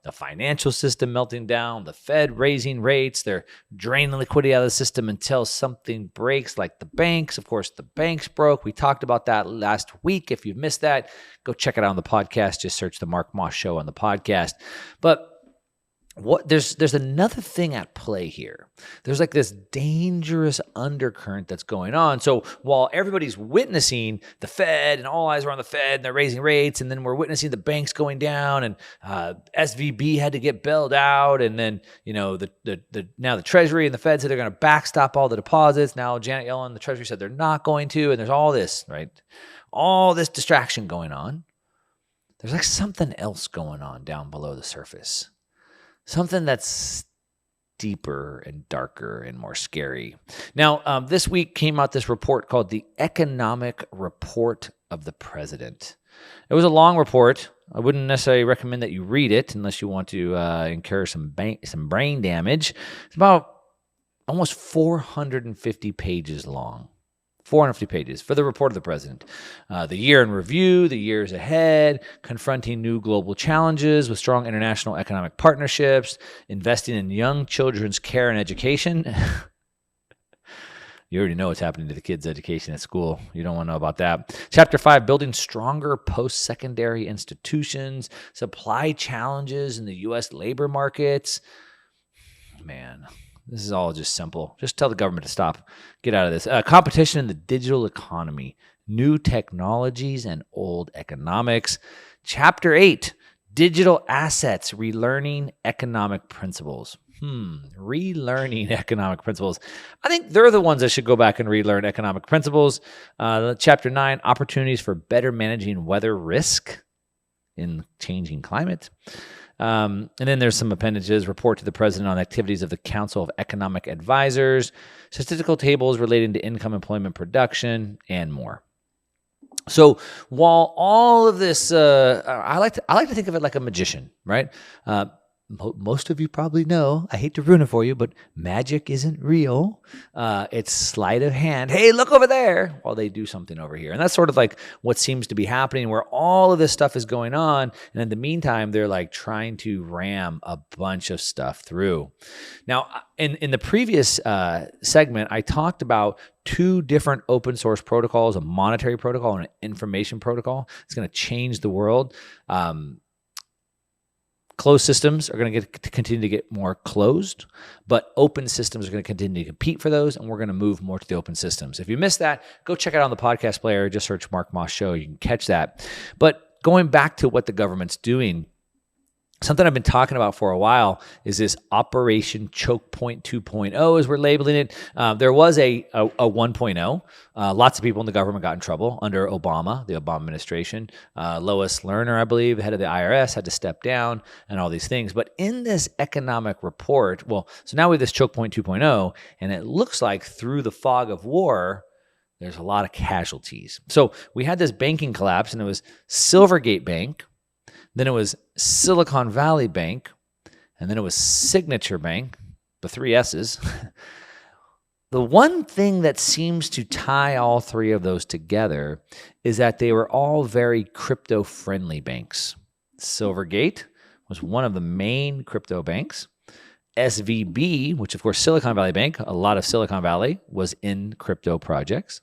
the financial system melting down, the Fed raising rates. They're draining liquidity out of the system until something breaks, like the banks. Of course, the banks broke. We talked about that last week. If you've missed that, go check it out on the podcast. Just search the Mark Moss Show on the podcast. But there's another thing at play here. There's like this dangerous undercurrent that's going on. So while everybody's witnessing the Fed and all eyes are on the Fed and they're raising rates, and then we're witnessing the banks going down, and SVB had to get bailed out, and then now the Treasury and the Fed said they're going to backstop all the deposits. Now Janet Yellen, the Treasury, said they're not going to, and there's all this, right? All this distraction going on. There's like something else going on down below the surface. Something that's deeper and darker and more scary. Now, this week came out this report called the Economic Report of the President. It was a long report. I wouldn't necessarily recommend that you read it unless you want to incur some brain damage. It's about almost 450 pages long. 450 pages for the report of the president. The year in review, the years ahead, confronting new global challenges with strong international economic partnerships, investing in young children's care and education. You already know what's happening to the kids' education at school. You don't want to know about that. Chapter 5, building stronger post-secondary institutions, supply challenges in the U.S. labor markets. Man, this is all just simple. Just tell the government to stop. Get out of this. Competition in the digital economy, new technologies and old economics. Chapter 8, digital assets, relearning economic principles. Relearning economic principles. I think they're the ones that should go back and relearn economic principles. Chapter 9, opportunities for better managing weather risk in changing climate. And then there's some appendages, report to the president on activities of the Council of Economic Advisors, statistical tables relating to income, employment, production, and more. So while all of this, I like to think of it like a magician, right? Most of you probably know, I hate to ruin it for you, but magic isn't real. It's sleight of hand. Hey, look over there, while they do something over here. And that's sort of like what seems to be happening, where all of this stuff is going on. And in the meantime, they're like trying to ram a bunch of stuff through. Now, in the previous segment, I talked about two different open source protocols, a monetary protocol and an information protocol. It's going to change the world. Closed systems are going to continue to get more closed, but open systems are going to continue to compete for those, and we're going to move more to the open systems. If you missed that, go check it out on the podcast player. Just search Mark Moss Show. You can catch that. But going back to what the government's doing, something I've been talking about for a while is this Operation Choke Point 2.0, as we're labeling it. There was a 1.0. Lots of people in the government got in trouble under Obama, the Obama administration. Lois Lerner, I believe, head of the IRS, had to step down and all these things. But in this economic report, so now we have this Choke Point 2.0, and it looks like through the fog of war, there's a lot of casualties. So we had this banking collapse, and it was Silvergate Bank. Then it was Silicon Valley Bank, and then it was Signature Bank, the three S's. The one thing that seems to tie all three of those together is that they were all very crypto-friendly banks. Silvergate was one of the main crypto banks. SVB, which of course Silicon Valley Bank, a lot of Silicon Valley was in crypto projects.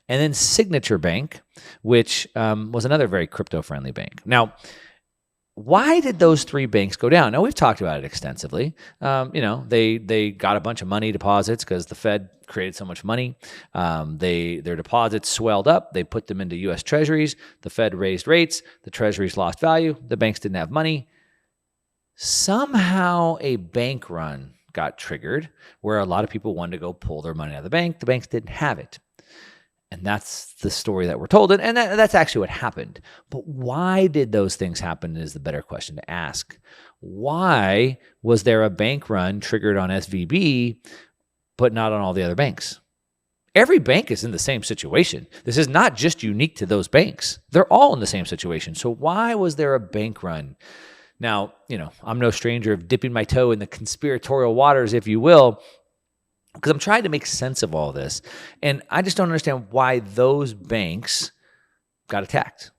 And then Signature Bank, which was another very crypto-friendly bank. Now, why did those three banks go down? Now, we've talked about it extensively. They got a bunch of money deposits because the Fed created so much money. Their deposits swelled up. They put them into U.S. Treasuries. The Fed raised rates. The Treasuries lost value. The banks didn't have money. Somehow a bank run got triggered where a lot of people wanted to go pull their money out of the bank. The banks didn't have it. And that's the story that we're told. And that's actually what happened. But why did those things happen is the better question to ask. Why was there a bank run triggered on SVB, but not on all the other banks? Every bank is in the same situation. This is not just unique to those banks. They're all in the same situation. So why was there a bank run? Now, I'm no stranger of dipping my toe in the conspiratorial waters, if you will, because I'm trying to make sense of all this. And I just don't understand why those banks got attacked.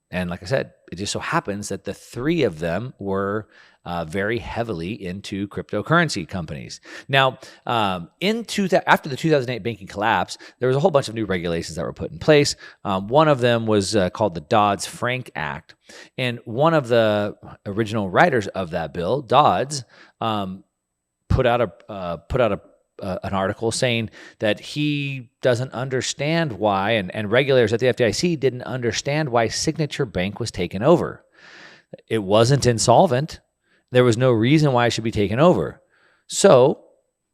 And like I said, it just so happens that the three of them were very heavily into cryptocurrency companies. Now, after the 2008 banking collapse, there was a whole bunch of new regulations that were put in place. One of them was called the Dodds Frank Act. And one of the original writers of that bill, Dodds, put out an article saying that he doesn't understand why, and regulators at the FDIC didn't understand why Signature Bank was taken over. It wasn't insolvent. There was no reason why it should be taken over. So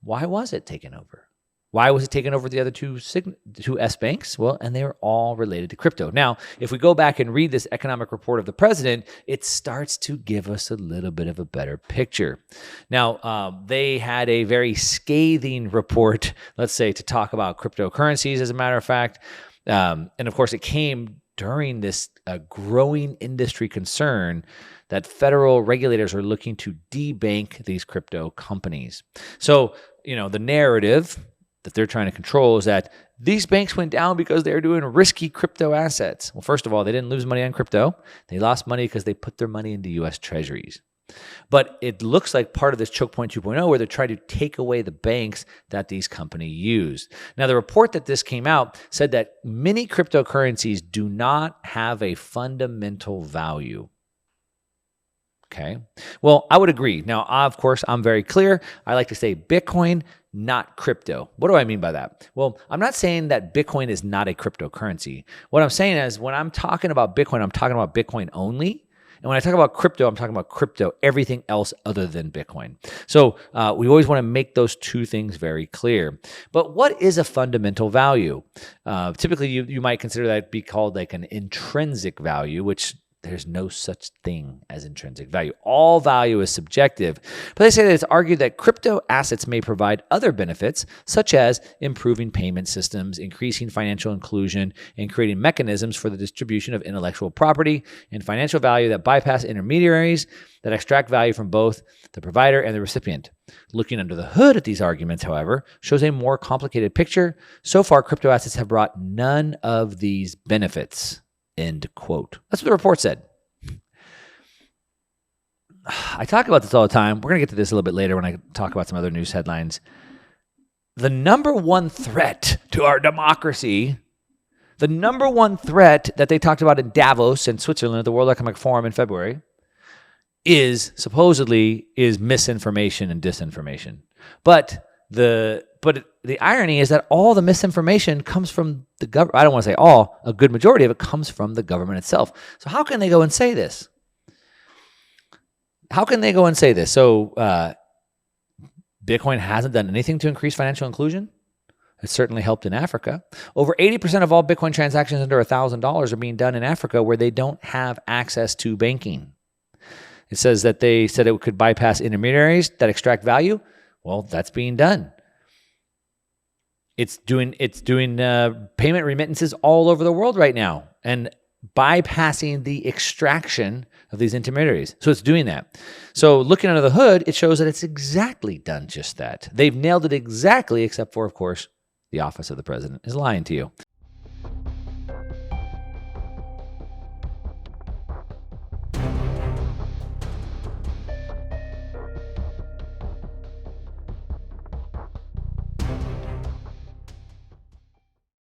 why was it taken over? Why was it taken over the other two S banks? Well, and they were all related to crypto. Now, if we go back and read this economic report of the president, it starts to give us a little bit of a better picture. Now, they had a very scathing report, let's say, to talk about cryptocurrencies, as a matter of fact. And of course, it came during this growing industry concern that federal regulators are looking to debank these crypto companies. So, the narrative that they're trying to control is that these banks went down because they were doing risky crypto assets. Well, first of all, they didn't lose money on crypto. They lost money because they put their money into U.S. Treasuries. But it looks like part of this choke point 2.0 where they're trying to take away the banks that these companies use. Now, the report that this came out said that many cryptocurrencies do not have a fundamental value. Okay. Well, I would agree. Now, of course, I'm very clear. I like to say Bitcoin, not crypto. What do I mean by that? Well, I'm not saying that Bitcoin is not a cryptocurrency. What I'm saying is when I'm talking about Bitcoin, I'm talking about Bitcoin only. And when I talk about crypto, I'm talking about crypto, everything else other than Bitcoin. So we always want to make those two things very clear. But what is a fundamental value? Typically, you might consider that be called like an intrinsic value, which there's no such thing as intrinsic value. All value is subjective. But they say that it's argued that crypto assets may provide other benefits, such as improving payment systems, increasing financial inclusion, and creating mechanisms for the distribution of intellectual property and financial value that bypass intermediaries that extract value from both the provider and the recipient. Looking under the hood at these arguments, however, shows a more complicated picture. So far, crypto assets have brought none of these benefits. End quote. That's what the report said. I talk about this all the time. We're going to get to this a little bit later when I talk about some other news headlines. The number one threat to our democracy, the number one threat that they talked about in Davos in Switzerland at the World Economic Forum in February is misinformation and disinformation. But the irony is that all the misinformation comes from the government. I don't want to say all, a good majority of it comes from the government itself. So how can they go and say this? So Bitcoin hasn't done anything to increase financial inclusion. It certainly helped in Africa. Over 80% of all Bitcoin transactions under $1,000 are being done in Africa where they don't have access to banking. It says that they said it could bypass intermediaries that extract value. Well, that's being done. It's doing payment remittances all over the world right now and bypassing the extraction of these intermediaries. So it's doing that. So looking under the hood, it shows that it's exactly done just that. They've nailed it exactly, except for, of course, the office of the president is lying to you.